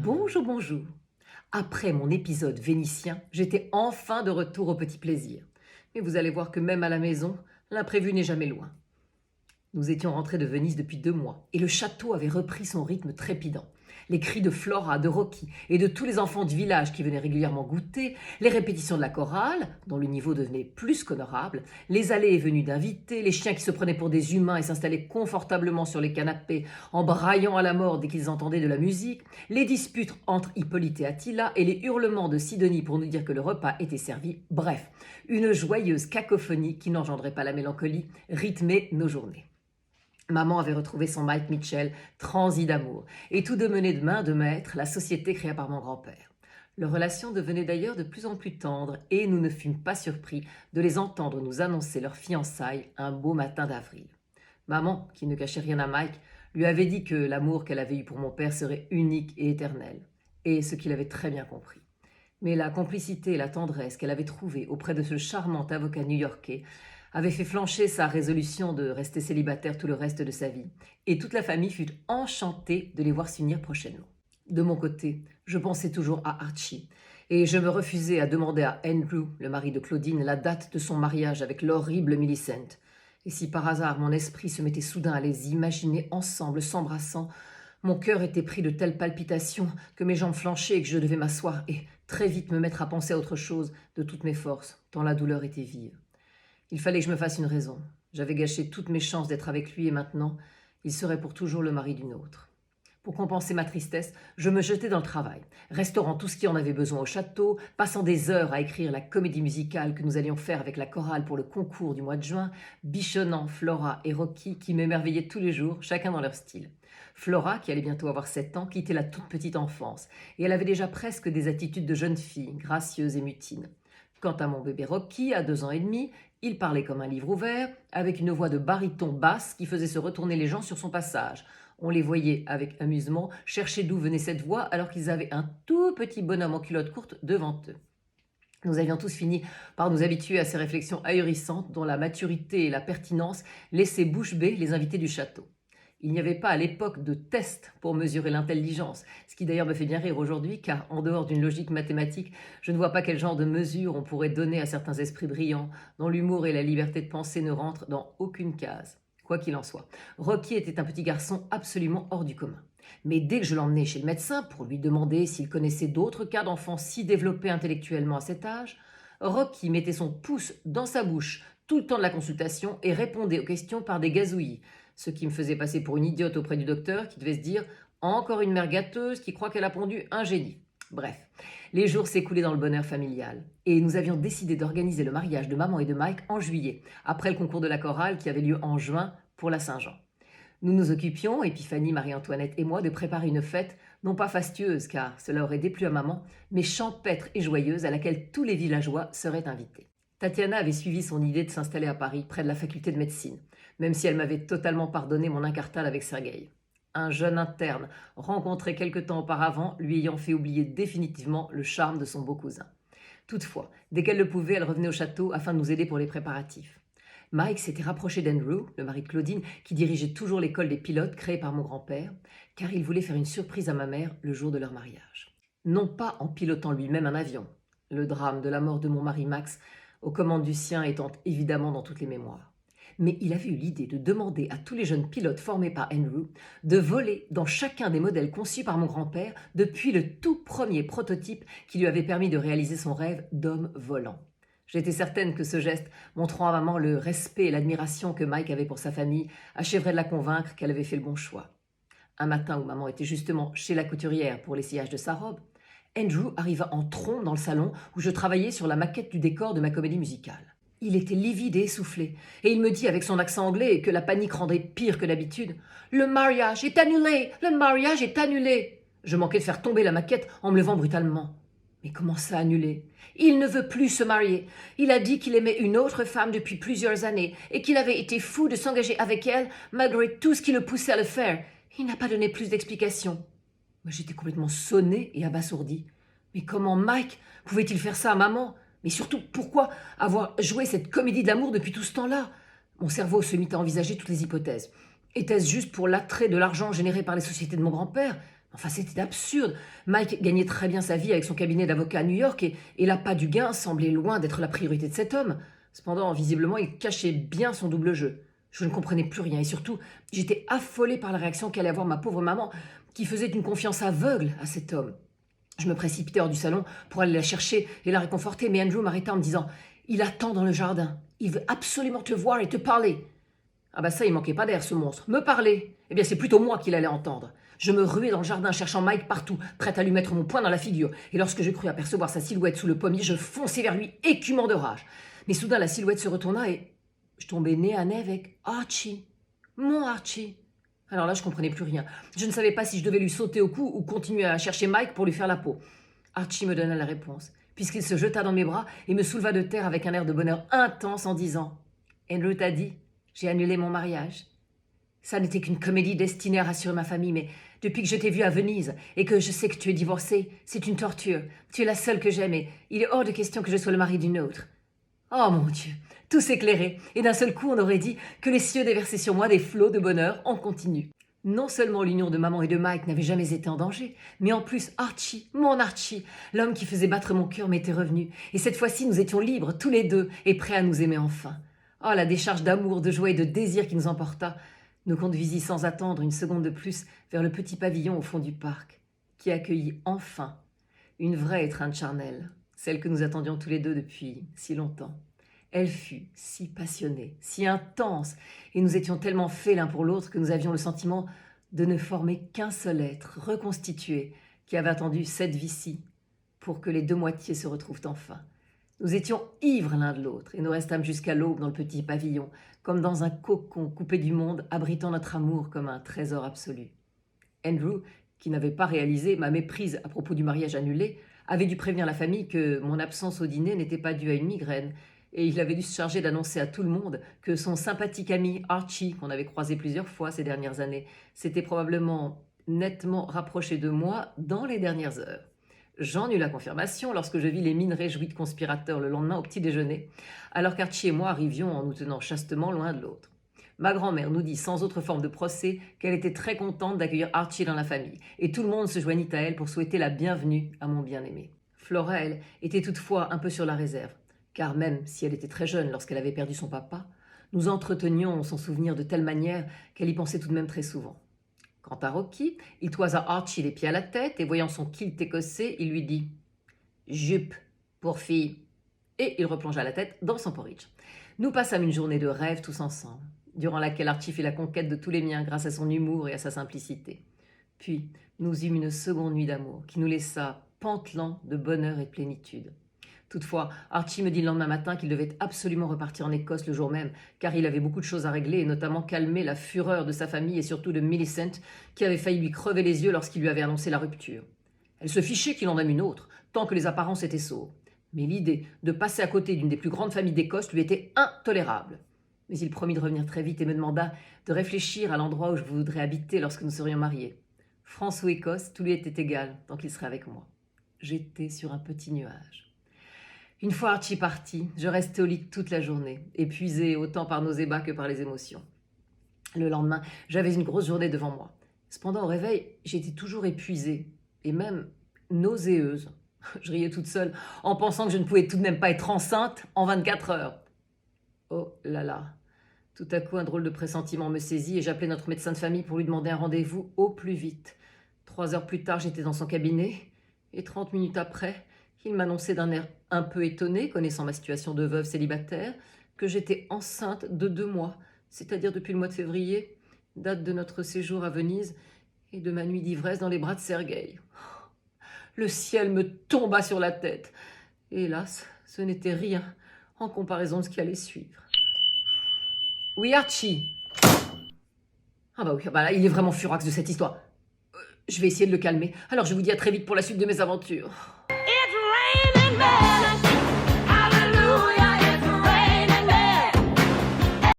Bonjour, bonjour. Après mon épisode vénitien, j'étais enfin de retour au petit plaisir. Mais vous allez voir que même à la maison, l'imprévu n'est jamais loin. Nous étions rentrés de Venise depuis 2 mois et le château avait repris son rythme trépidant. Les cris de Flora, de Rocky et de tous les enfants du village qui venaient régulièrement goûter, les répétitions de la chorale, dont le niveau devenait plus qu'honorable, les allées et venues d'invités, les chiens qui se prenaient pour des humains et s'installaient confortablement sur les canapés en braillant à la mort dès qu'ils entendaient de la musique, les disputes entre Hippolyte et Attila et les hurlements de Sidonie pour nous dire que le repas était servi. Bref, une joyeuse cacophonie qui n'engendrait pas la mélancolie rythmait nos journées. Maman avait retrouvé son Mike Mitchell, transi d'amour, et tous deux menaient de main de maître la société créée par mon grand-père. Leur relation devenait d'ailleurs de plus en plus tendre, et nous ne fûmes pas surpris de les entendre nous annoncer leur fiançailles un beau matin d'avril. Maman, qui ne cachait rien à Mike, lui avait dit que l'amour qu'elle avait eu pour mon père serait unique et éternel, et ce qu'il avait très bien compris. Mais la complicité et la tendresse qu'elle avait trouvée auprès de ce charmant avocat new-yorkais avait fait flancher sa résolution de rester célibataire tout le reste de sa vie, et toute la famille fut enchantée de les voir s'unir prochainement. De mon côté, je pensais toujours à Archie, et je me refusais à demander à Andrew, le mari de Claudine, la date de son mariage avec l'horrible Millicent. Et si par hasard mon esprit se mettait soudain à les imaginer ensemble, s'embrassant, mon cœur était pris de telles palpitations que mes jambes flanchaient et que je devais m'asseoir et très vite me mettre à penser à autre chose de toutes mes forces, tant la douleur était vive. Il fallait que je me fasse une raison. J'avais gâché toutes mes chances d'être avec lui et maintenant, il serait pour toujours le mari d'une autre. Pour compenser ma tristesse, je me jetais dans le travail, restaurant tout ce qui en avait besoin au château, passant des heures à écrire la comédie musicale que nous allions faire avec la chorale pour le concours du mois de juin, bichonnant Flora et Rocky qui m'émerveillaient tous les jours, chacun dans leur style. Flora, qui allait bientôt avoir 7 ans, quittait la toute petite enfance, et elle avait déjà presque des attitudes de jeune fille, gracieuse et mutine. Quant à mon bébé Rocky, à 2 ans et demi, il parlait comme un livre ouvert, avec une voix de baryton basse qui faisait se retourner les gens sur son passage. On les voyait, avec amusement, chercher d'où venait cette voix alors qu'ils avaient un tout petit bonhomme en culotte courte devant eux. Nous avions tous fini par nous habituer à ces réflexions ahurissantes dont la maturité et la pertinence laissaient bouche bée les invités du château. Il n'y avait pas à l'époque de test pour mesurer l'intelligence, ce qui d'ailleurs me fait bien rire aujourd'hui, car en dehors d'une logique mathématique, je ne vois pas quel genre de mesure on pourrait donner à certains esprits brillants, dont l'humour et la liberté de penser ne rentrent dans aucune case. Quoi qu'il en soit, Rocky était un petit garçon absolument hors du commun. Mais dès que je l'emmenais chez le médecin pour lui demander s'il connaissait d'autres cas d'enfants si développés intellectuellement à cet âge, Rocky mettait son pouce dans sa bouche tout le temps de la consultation et répondait aux questions par des gazouillis, ce qui me faisait passer pour une idiote auprès du docteur qui devait se dire « encore une mère gâteuse qui croit qu'elle a pondu un génie ». Bref, les jours s'écoulaient dans le bonheur familial et nous avions décidé d'organiser le mariage de maman et de Mike en juillet, après le concours de la chorale qui avait lieu en juin pour la Saint-Jean. Nous nous occupions, Épiphanie, Marie-Antoinette et moi, de préparer une fête, non pas fastueuse car cela aurait déplu à maman, mais champêtre et joyeuse à laquelle tous les villageois seraient invités. Tatiana avait suivi son idée de s'installer à Paris, près de la faculté de médecine, même si elle m'avait totalement pardonné mon incartade avec Sergueï. Un jeune interne, rencontré quelque temps auparavant, lui ayant fait oublier définitivement le charme de son beau cousin. Toutefois, dès qu'elle le pouvait, elle revenait au château afin de nous aider pour les préparatifs. Mike s'était rapproché d'Andrew, le mari de Claudine, qui dirigeait toujours l'école des pilotes créée par mon grand-père, car il voulait faire une surprise à ma mère le jour de leur mariage. Non pas en pilotant lui-même un avion, le drame de la mort de mon mari Max, aux commandes du sien étant évidemment dans toutes les mémoires. Mais il avait eu l'idée de demander à tous les jeunes pilotes formés par Andrew de voler dans chacun des modèles conçus par mon grand-père depuis le tout premier prototype qui lui avait permis de réaliser son rêve d'homme volant. J'étais certaine que ce geste, montrant à maman le respect et l'admiration que Mike avait pour sa famille, achèverait de la convaincre qu'elle avait fait le bon choix. Un matin où maman était justement chez la couturière pour l'essayage de sa robe, Andrew arriva en trombe dans le salon où je travaillais sur la maquette du décor de ma comédie musicale. Il était livide et essoufflé, et il me dit avec son accent anglais que la panique rendait pire que d'habitude « Le mariage est annulé! Le mariage est annulé !» Je manquais de faire tomber la maquette en me levant brutalement. Mais comment ça annulé? Il ne veut plus se marier. Il a dit qu'il aimait une autre femme depuis plusieurs années et qu'il avait été fou de s'engager avec elle malgré tout ce qui le poussait à le faire. Il n'a pas donné plus d'explications. Mais j'étais complètement sonnée et abasourdie. Mais comment Mike pouvait-il faire ça à maman? Mais surtout, pourquoi avoir joué cette comédie de l'amour depuis tout ce temps-là? Mon cerveau se mit à envisager toutes les hypothèses. Était-ce juste pour l'attrait de l'argent généré par les sociétés de mon grand-père? Enfin, c'était absurde. Mike gagnait très bien sa vie avec son cabinet d'avocat à New York et l'appât du gain semblait loin d'être la priorité de cet homme. Cependant, visiblement, il cachait bien son double jeu. Je ne comprenais plus rien et surtout, j'étais affolée par la réaction qu'allait avoir ma pauvre maman qui faisait une confiance aveugle à cet homme. Je me précipitais hors du salon pour aller la chercher et la réconforter, mais Andrew m'arrêta en me disant « Il attend dans le jardin. Il veut absolument te voir et te parler. » Ah bah ça, il manquait pas d'air, ce monstre. Me parler? Eh bien, c'est plutôt moi qu'il allait entendre. Je me ruais dans le jardin, cherchant Mike partout, prête à lui mettre mon poing dans la figure. Et lorsque je crus apercevoir sa silhouette sous le pommier, je fonçai vers lui, écumant de rage. Mais soudain, la silhouette se retourna et je tombai nez à nez avec Archie. Mon Archie. Alors là, je comprenais plus rien. Je ne savais pas si je devais lui sauter au cou ou continuer à chercher Mike pour lui faire la peau. Archie me donna la réponse, puisqu'il se jeta dans mes bras et me souleva de terre avec un air de bonheur intense en disant « Andrew t'a dit, j'ai annulé mon mariage. Ça n'était qu'une comédie destinée à rassurer ma famille, mais depuis que je t'ai vue à Venise et que je sais que tu es divorcée, c'est une torture. Tu es la seule que j'aime et il est hors de question que je sois le mari d'une autre. » Oh mon Dieu, tout s'éclairait et d'un seul coup on aurait dit que les cieux déversaient sur moi des flots de bonheur en continu. Non seulement l'union de maman et de Mike n'avait jamais été en danger, mais en plus Archie, mon Archie, l'homme qui faisait battre mon cœur m'était revenu. Et cette fois-ci nous étions libres, tous les deux, et prêts à nous aimer enfin. Oh, la décharge d'amour, de joie et de désir qui nous emporta, nous conduisit sans attendre une seconde de plus vers le petit pavillon au fond du parc, qui accueillit enfin une vraie étreinte charnelle, celle que nous attendions tous les deux depuis si longtemps. Elle fut si passionnée, si intense, et nous étions tellement faits l'un pour l'autre que nous avions le sentiment de ne former qu'un seul être, reconstitué, qui avait attendu cette vie-ci pour que les deux moitiés se retrouvent enfin. Nous étions ivres l'un de l'autre, et nous restâmes jusqu'à l'aube dans le petit pavillon, comme dans un cocon coupé du monde, abritant notre amour comme un trésor absolu. Andrew, qui n'avait pas réalisé ma méprise à propos du mariage annulé, avait dû prévenir la famille que mon absence au dîner n'était pas due à une migraine, et il avait dû se charger d'annoncer à tout le monde que son sympathique ami Archie, qu'on avait croisé plusieurs fois ces dernières années, s'était probablement nettement rapproché de moi dans les dernières heures. J'en eus la confirmation lorsque je vis les mines réjouies de conspirateurs le lendemain au petit déjeuner, alors qu'Archie et moi arrivions en nous tenant chastement l'un de l'autre. Ma grand-mère nous dit sans autre forme de procès qu'elle était très contente d'accueillir Archie dans la famille, et tout le monde se joignit à elle pour souhaiter la bienvenue à mon bien-aimé. Flora, elle, était toutefois un peu sur la réserve, car même si elle était très jeune lorsqu'elle avait perdu son papa, nous entretenions son souvenir de telle manière qu'elle y pensait tout de même très souvent. Quant à Rocky, il toisa Archie les pieds à la tête et voyant son kilt écossais, il lui dit « Jupe pour fille !» Et il replongea la tête dans son porridge. Nous passâmes une journée de rêve tous ensemble, durant laquelle Archie fit la conquête de tous les miens grâce à son humour et à sa simplicité. Puis, nous eûmes une seconde nuit d'amour qui nous laissa pantelants de bonheur et de plénitude. Toutefois, Archie me dit le lendemain matin qu'il devait absolument repartir en Écosse le jour même, car il avait beaucoup de choses à régler, et notamment calmer la fureur de sa famille et surtout de Millicent, qui avait failli lui crever les yeux lorsqu'il lui avait annoncé la rupture. Elle se fichait qu'il en aime une autre, tant que les apparences étaient sauves. Mais l'idée de passer à côté d'une des plus grandes familles d'Écosse lui était intolérable. Mais il promit de revenir très vite et me demanda de réfléchir à l'endroit où je voudrais habiter lorsque nous serions mariés. France ou Écosse, tout lui était égal, tant qu'il serait avec moi. J'étais sur un petit nuage. Une fois Archie parti, je restais au lit toute la journée, épuisée autant par nos ébats que par les émotions. Le lendemain, j'avais une grosse journée devant moi. Cependant, au réveil, j'étais toujours épuisée et même nauséeuse. Je riais toute seule en pensant que je ne pouvais tout de même pas être enceinte en 24 heures. Oh là là! Tout à coup, un drôle de pressentiment me saisit et j'appelai notre médecin de famille pour lui demander un rendez-vous au plus vite. 3 heures plus tard, j'étais dans son cabinet et 30 minutes après, il m'annonçait d'un air un peu étonné, connaissant ma situation de veuve célibataire, que j'étais enceinte de 2 mois, c'est-à-dire depuis le mois de février, date de notre séjour à Venise et de ma nuit d'ivresse dans les bras de Sergueï. Le ciel me tomba sur la tête. Et hélas, ce n'était rien en comparaison de ce qui allait suivre. Oui, Archie. Ah bah oui, bah là, il est vraiment furax de cette histoire. Je vais essayer de le calmer. Alors je vous dis à très vite pour la suite de mes aventures. It's raining men.